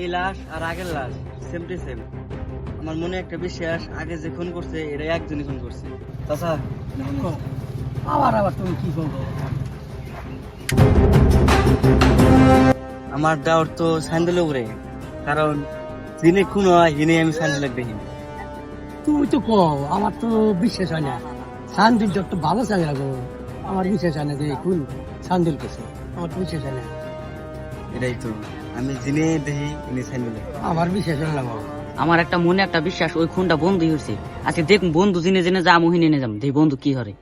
এই লাশ আর আগের লাশ সেম টু সেম। আমার মনে একটা বিশ্বাস, আগে যে খুন করছে এরা একজনই খুন করছে। চাচা আবার আবার তুমি কি করবো? আমার ডাউট তো স্যান্ডেলের উপরে, কারণ যিনি খুন হয় যিনি আমি স্যান্ডেলের দেখি। তুমি তো কও, আমার তো বিশ্বাস হয় না। সান্দিল তো ভালো চাই লাগো, আমার বিশ্বাস হয় না যে কোন সান্দিল করছে, আমার তো বিশ্বাস হয় না। এটাই তো, আমি যিনি দেখি ইনি স্যান্ডেলের। আমার বিশ্বাস হয় না বাবা। আমার একটা মনে একটা বিশ্বাস ওই খুনটা বন্ধুই হয়েছে। আজকে দেখুন বন্ধু জেনে জেনে যা মোহিনী নিয়ে যাম দেখ বন্ধু কি হরে।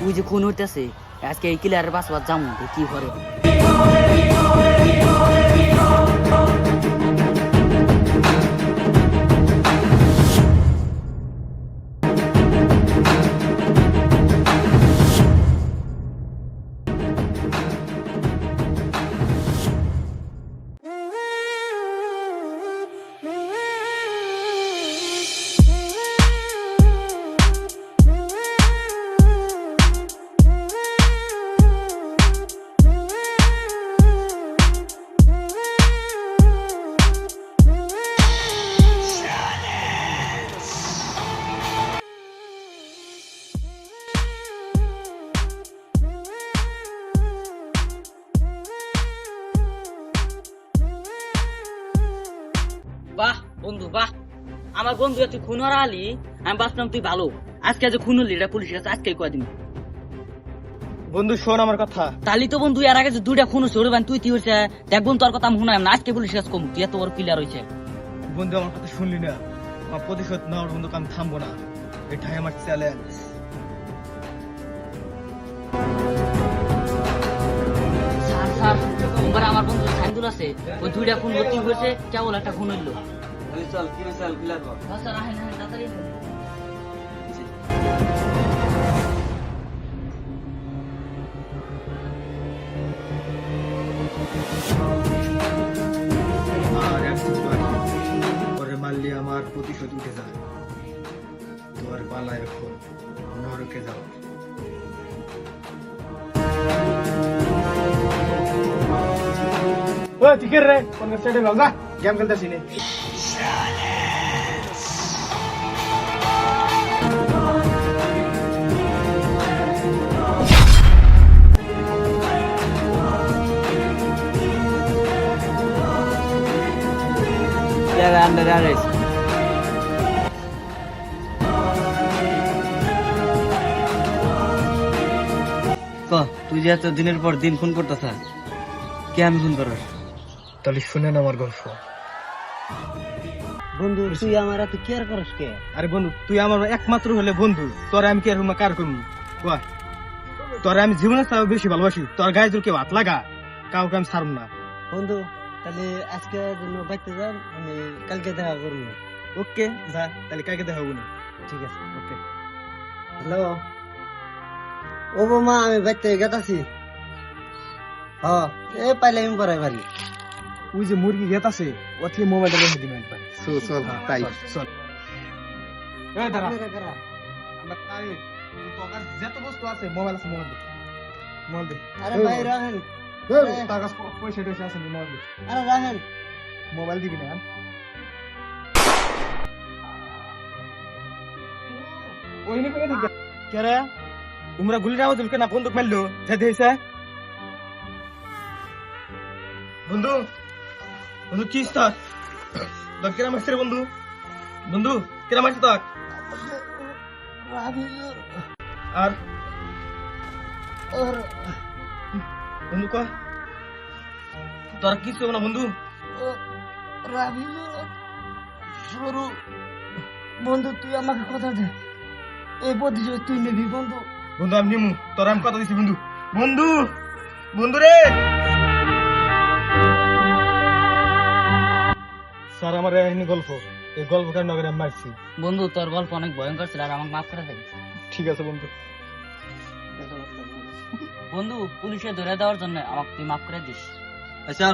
ওই যে খুন হইতেছে, আজকে এই ক্লিয়ারের বাসবার যাম কি করে। বাহ বন্ধু বাহ, আমার বন্ধু তুই খুন হারালি, আমি ভাবলাম তুই ভালো। আজকে যে খুন হলি এটা পুলিশের কাছে আজকে কয়দিন। বন্ধু শোন আমার কথা। তালি তো বন্ধু এর আগে যে দুইটা খুন হচ্ছে ওরে তুই কি হয়েছে দেখবো তোর কথা আমি শুনাম না, আজকে পুলিশের কাছে কম তুই এত বড় ক্লিয়ার হয়েছে। বন্ধু আমার কথা শুনলি না, আমার প্রতিশোধ নেওয়ার বন্ধু আমি থামবো না, এটাই আমার চ্যালেঞ্জ। স্যার স্যার এবার আমার বন্ধু সাইন্দুল আছে, ওই দুইটা খুন ভর্তি হয়েছে, কেবল একটা খুন হইলো। চল কি চল ক্লিয়ার কর। স্যার আহেন আহেন তাড়াতাড়ি আসেন। আর একটু বাকি, পরে মারলে আমার প্রতিশোধ উঠে যায়। তোমার পালা এখন নরকে যাও। ঠিক রে, কোন সাইডে যাও, যা গেম খেলতেছি নে। Under arrest. তুই যে এত দিনের পর দিন ফোন করতেছ, কে আমি ফোন করস? তাহলে শুনেন আমার গল্প। বন্ধু তুই আমার এত কেয়ার করস কে? আরে বন্ধু তুই আমার একমাত্র হলে বন্ধু, তোর আমি কি আর কার করবো? তোর আমি জীবনের চাও বেশি ভালোবাসি, তোর গায়ে যদি কেউ হাত লাগা কাউকে আমি ছাড়ব না। বন্ধু তাহলে আজকে জন্য বাইতে যান, আমি কালকে দেখা করবো। ওকে যা, তাহলে কালকে দেখা হবো না। ঠিক আছে। ওকে। হ্যালো ও বৌমা, আমি বাইতে গেতাছি। হ্যাঁ এ পাইলে আমি পরে বাড়ি। ওই যে মুরগি গেত আছে, ও থেকে মোবাইলটা রেখে দিবেন একবার। চল তাই চল। এই দাঁড়া। আমরা তাই তোর কাছে যত বস্তু আছে, মোবাইল আছে, মোবাইল দে। মোবাইল দে। আরে ভাই রাহেন, তোর কাছে পয়সা টয়সা আছে, মোবাইল দে। আরে রাহেন। মোবাইল দিবি না? ওইনি করে দিকে। কে রে? তোমরা গুলির আওয়াজ দিলকে না বন্দুক মারলো? যেতে হইছে? বন্ধু বন্ধু কি স্টার? তোর কেরা মারছে রে বন্ধু? বন্ধু কেরা মারছে তোর? আর বন্ধু কয় তোর কিছু হবে না বন্ধু। সরু বন্ধু, তুই আমাকে কথা দে, এই প্রতিশোধ তুই নিবি বন্ধু। বন্ধু আমি নিমু, তোর আমি কথা দিছি বন্ধু। বন্ধু বন্ধু রে, স্যার আমার এখানে গল্প, এই গল্প কারণ আমি মারছি। বন্ধু তোর গল্প অনেক ভয়ঙ্কর ছিল, আর আমাকে মাফ করে দেবে। ঠিক আছে বন্ধু। বন্ধু পুলিশে ধরে দেওয়ার জন্য আমাকে তুই মাফ করে দিস। আচ্ছা